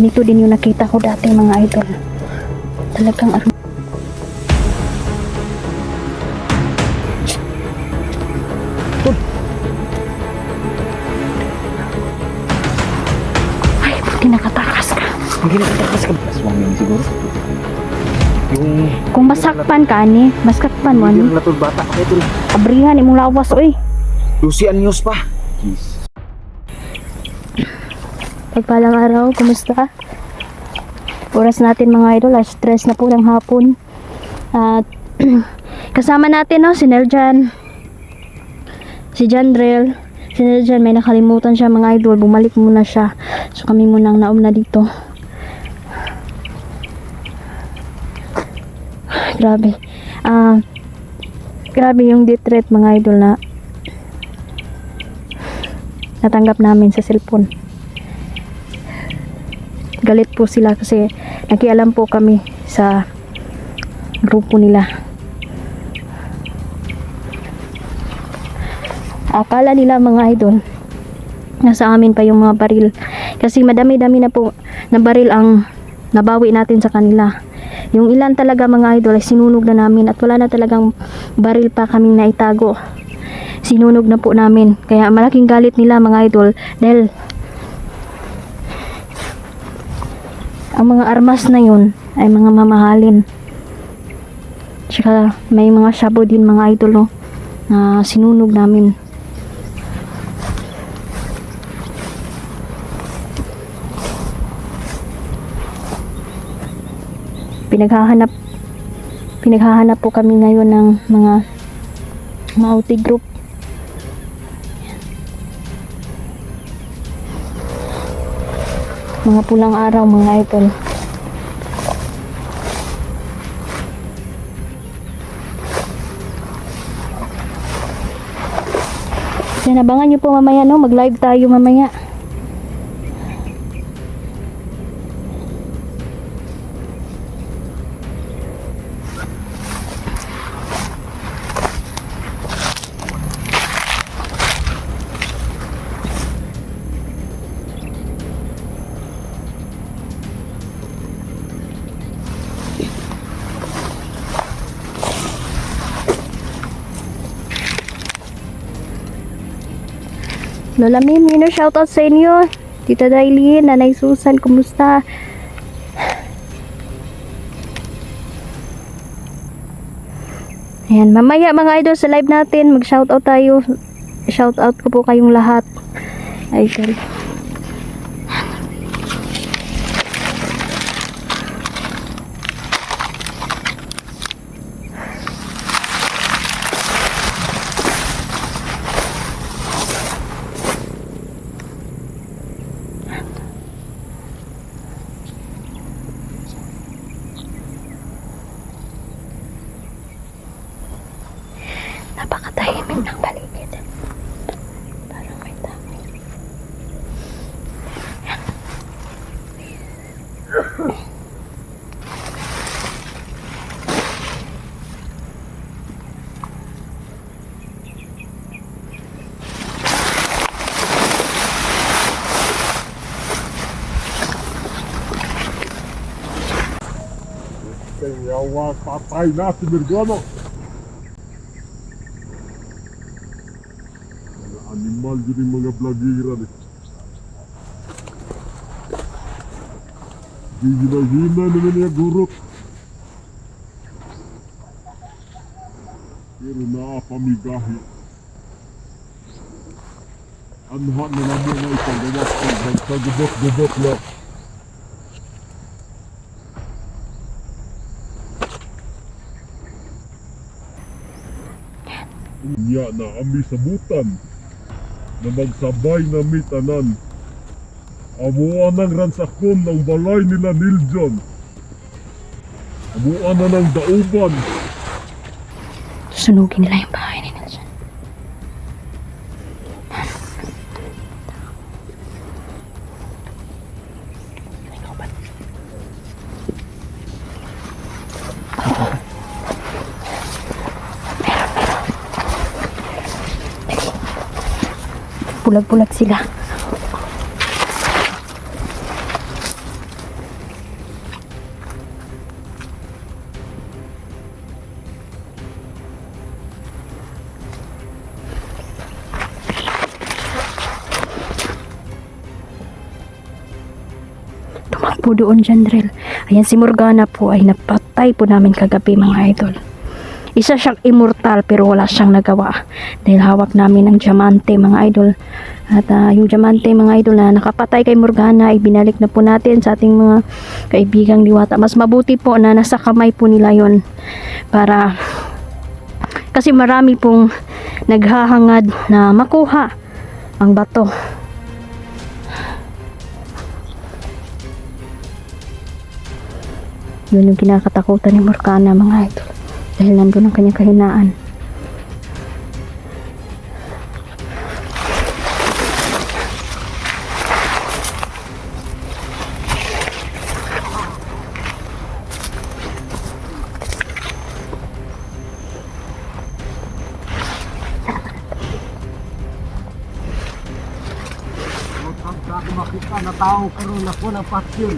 Ganito din yung nakita ko dati mga idol. Talagang ay, buti nakatakas ka. Hindi nakatakas ka. Aswang yun siguro. Yung... Kung masakpan ka ni, masakpan mo Yung ni. latod bata. Okay, ito lang. Abrihan, imong lawas, oy. 12 anyos pa. Jeez. Pagpalang araw, kumusta? Oras natin mga idol, stress na po ng hapon. At kasama natin no, si Nerjan, si Jandrel. Si Nerjan may nakalimutan siya mga idol, bumalik muna siya. So kami munang naum na dito. Grabe. Grabe yung death threat mga idol na natanggap namin sa cellphone. Galit po sila kasi nakialam po kami sa grupo nila. Akala nila mga idol nasa amin pa yung mga baril kasi madami-dami na po na baril ang nabawi natin sa kanila. Yung ilan talaga mga idol ay sinunog na namin at wala na talagang baril pa kaming naitago. Sinunog na po namin, kaya malaking galit nila mga idol dahil ang mga armas na yun ay mga mamahalin. Tsaka may mga shabo din mga idol na sinunog namin. Pinaghahanap po kami ngayon ng mga Mauti group. Mga pulang araw mga idol. Yan, abangan nyo po mamaya no, mag live tayo mamaya. Lola Mimino, shoutout sa inyo. Tita Dailin, Nanay Susan, kumusta? Ayan, mamaya mga idol sa live natin, mag-shoutout tayo. Shoutout ko po kayong lahat. Idol. Napakatahimik ng paligid. Parang may tao. Yawa, patay na si Mirgano. Mga animal yun yung mga blagiran eh. Hina-hina naman niya gurot. Pero naapamigahi. Anha na namin na ipagawas sa gubot-gubot lang. Unya na kami sa butan na magsabay na mitanan. Amuan ng ransakon ng balay nila Niljon. Amuan na ng dauban. Sunugin nila yung bahay ni Nelson. Bulag-bulag sila. tumakbo doon, Jandrel. Ayan, si Morgana po ay napatay po namin kagabi, mga idol. Isa siyang immortal pero wala siyang nagawa dahil hawak namin ng diamante, mga idol. At yung diamante, mga idol, na nakapatay kay Morgana ay binalik na po natin sa ating mga kaibigang diwata. Mas mabuti po na nasa kamay po nila yon, para kasi marami pong naghahangad na makuha ang bato. Yun yung kinakatakutan ni Morgana, mga idol, dahil nandun ang kanyang kahinaan. Ako makita na tao karon ako ng pasyon.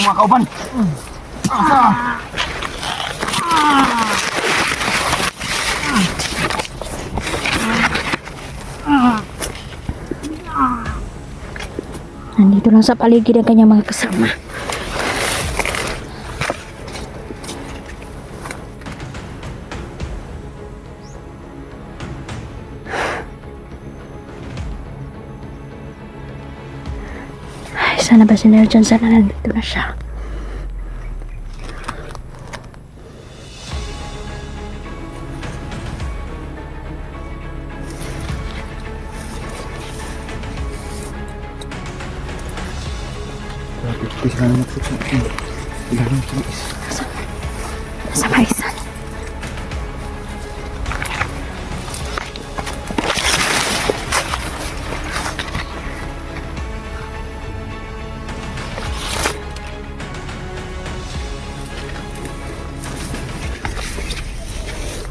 Mga kauban. Nandito lang sa paligid ang kanyang mga kasama. Ay, sana ba si Nerjan? Sana nandito na siya. Bisa na magsuksa. Ilan ang tulis. Nasa Marisan.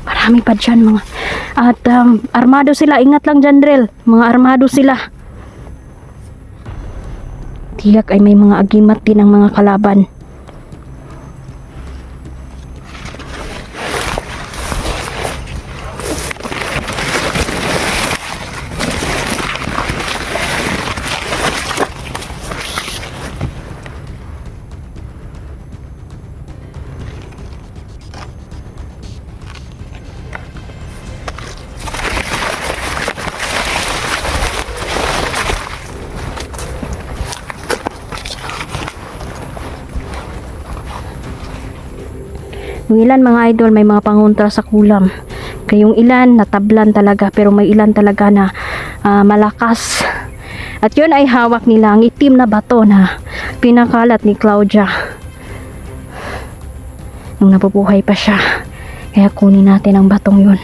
Marami pa dyan, mga. At armado sila. Ingat lang, Jandrel. Mga armado sila. Tiyak ay may mga agimat din ang mga kalaban. Yung ilan, mga idol, may mga pangontra sa kulam. Kayong ilan natablan talaga, pero may ilan talaga na malakas. At yun ay hawak nila ang itim na bato na pinakalat ni Claudia nung nabubuhay pa siya. Kaya kunin natin ang batong yun.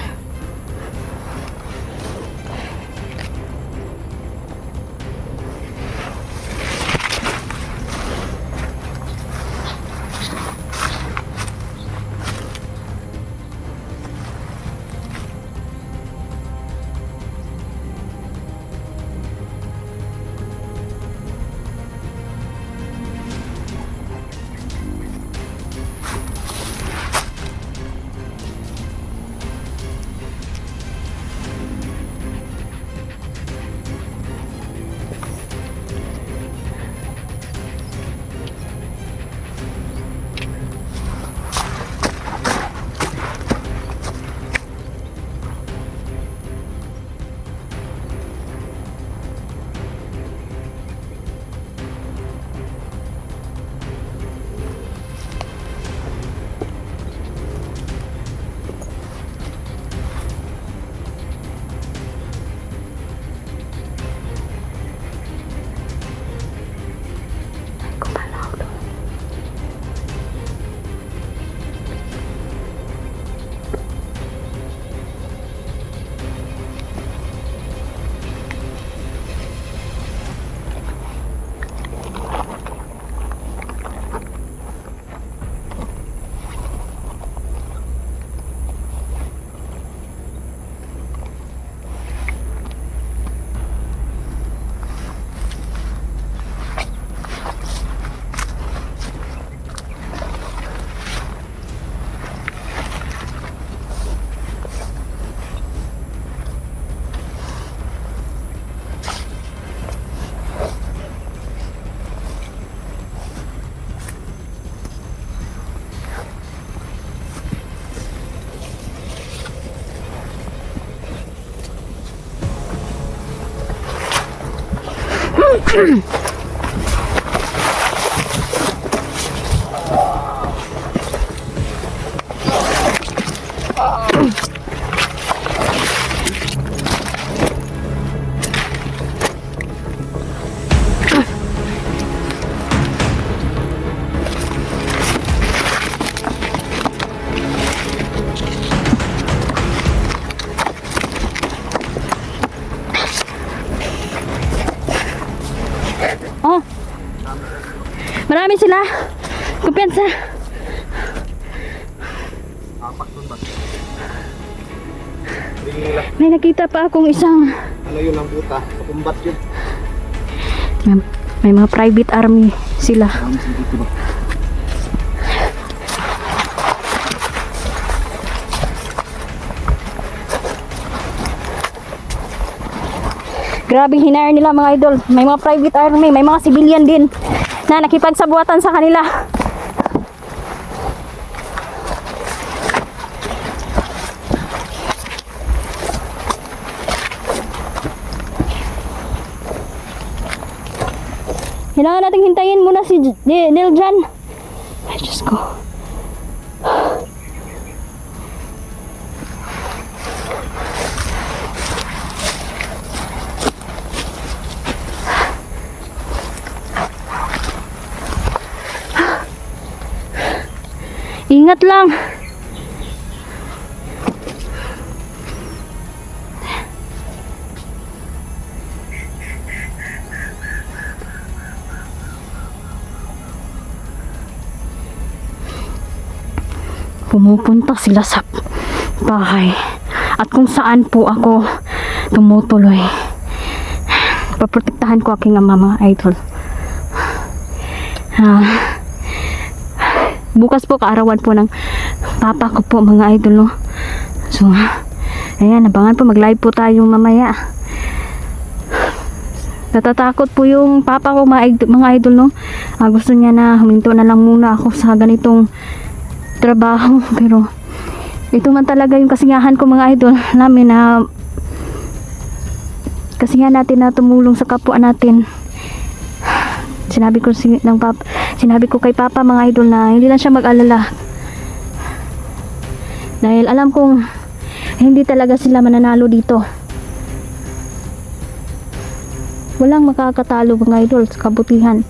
Oh. Marami sila. Kumpiyansa. May nakita pa akong isang Ano yun ang buta? Sa kumbat yun. may mga private army sila. Marami sila dito ba? Grabing hinire nila mga idol. May mga private army, may mga civilian din na nakipagsabuatan sa kanila. Kailangan natin hintayin muna si Niljan. Ay, Diyos ko. Ingat lang. Pumupunta sila sa bahay at kung saan po ako tumutuloy. Paprotektahan ko aking ama, mga idol. Bukas po kaarawan po ng papa ko po, mga idol, no? So ayan, abangan po, mag live po tayo mamaya. Natatakot po yung papa ko, mga idol, no? Gusto niya na huminto na lang muna ako sa ganitong trabaho, pero ito man talaga yung kasiyahan ko, mga idol, namin na kasiyahan natin na tumulong sa kapwa natin. Sinabi ko kay papa, mga idol, na hindi lang siya mag-alala dahil alam kong hindi talaga sila mananalo dito. Walang makakatalo, mga idol, sa kabutihan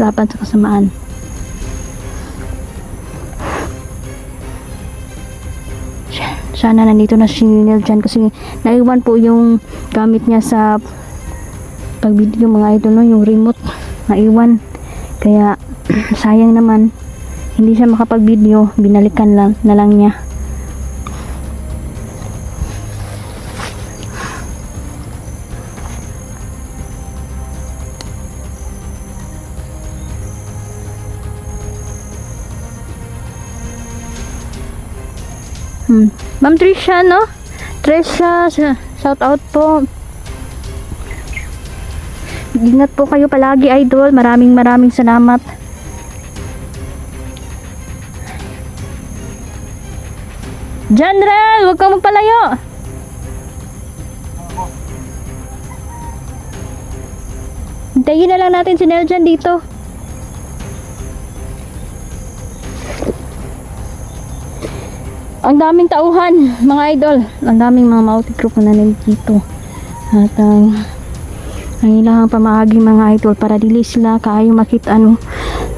laban sa kasamaan. Sana nandito na si Niljan kasi naiwan po yung gamit niya sa pag-video, mga idol, no? Yung remote naiwan, kaya sayang naman hindi siya makapag-video, binalikan lang na lang niya. Ma'am Trisha, no? Trisha, shout out po. Ingat po kayo palagi, idol. Maraming salamat. General, huwag kang magpalayo. Hintayin na lang natin si Neljan dito. Ang daming tauhan, mga idol. Ang daming mga Mauti group na nandito. At ang ilahang pamaagi, mga idol, para dili sila kaayo makita, ano.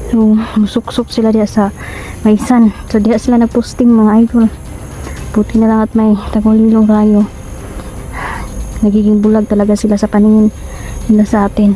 So musuksok sila diya sa Maisan. So diya sila nagposting, mga idol. Buti na lang at may tagulilong rayo. Nagiging bulag talaga sila sa paningin nila sa atin.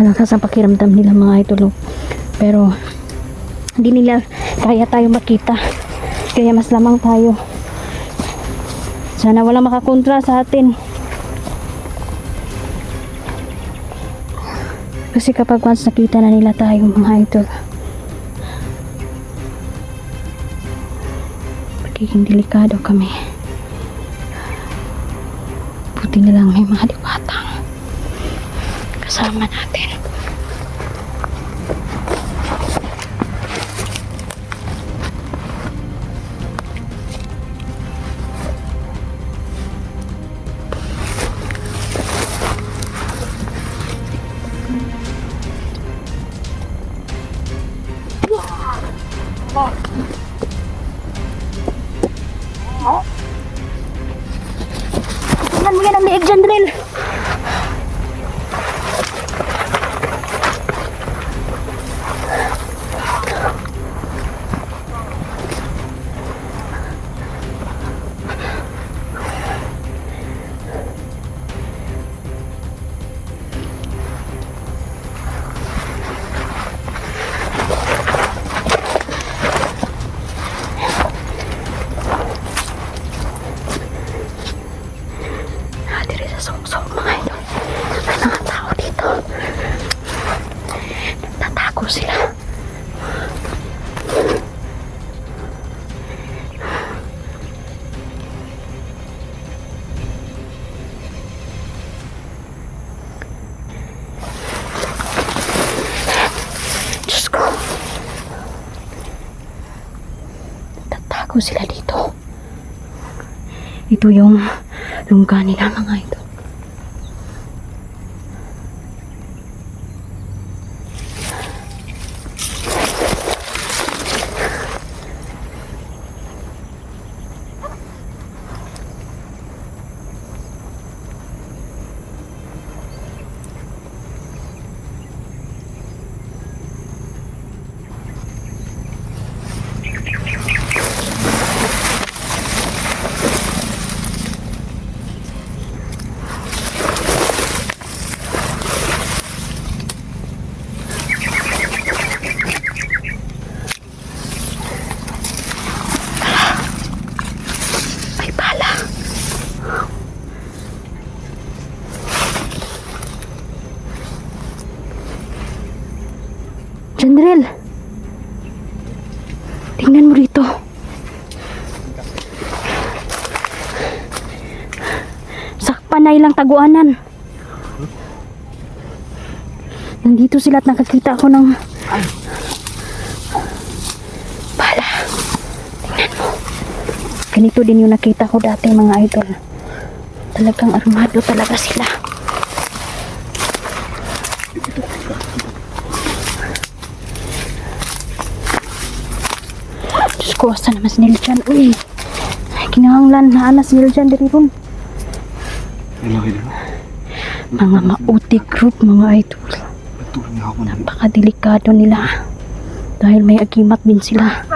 Malakas ang pakiramdam nila mga idol. Oh. Pero hindi nila kaya tayo makita. Kaya mas lamang tayo. Sana walang makakontra sa atin. Kasi kapag once nakita na nila tayo mga idol, magiging delikado kami. Buti na lang may mga diwatang kasama natin. Tingnan mo yan ang liig dyan, Drill. Diri sa sok-sok mga idol. May mga tao dito. Nagtatago sila. Diyos ko. Nagtatago sila dito. Ito yung lungga nila mga ito. Jandrel, tingnan mo rito. Sakpanay lang taguanan. Nandito sila at nakakita ako ng bala. Tingnan mo. Ganito din yung nakita ko dati mga idol. Talagang armado talaga sila. Diyos ko, asa naman si Niljan. Uy, kinahanglan na anas si Niljan diri ron. Mga mauti group mga idol. Napakadelikado nila. Dahil may agimat din sila.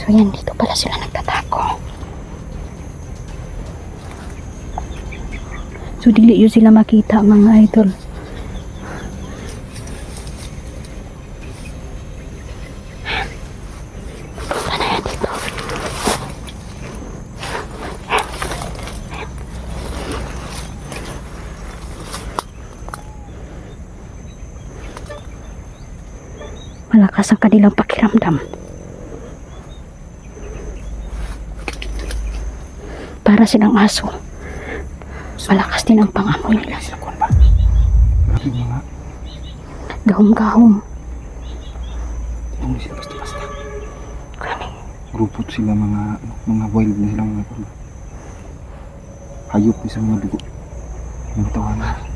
So yan, dito pala sila nagtatako. So dili yun sila makita mga idol. Punta na yan dito. Malakas ang kanilang pakiramdam. Para silang aso. Malakas din ang pangamoy nila. Gahom-gahom. Hindi sila basta-basta. Grabe. Grupot sila mga wild na sila mga hayop sa mga dugo. Yung tawanan.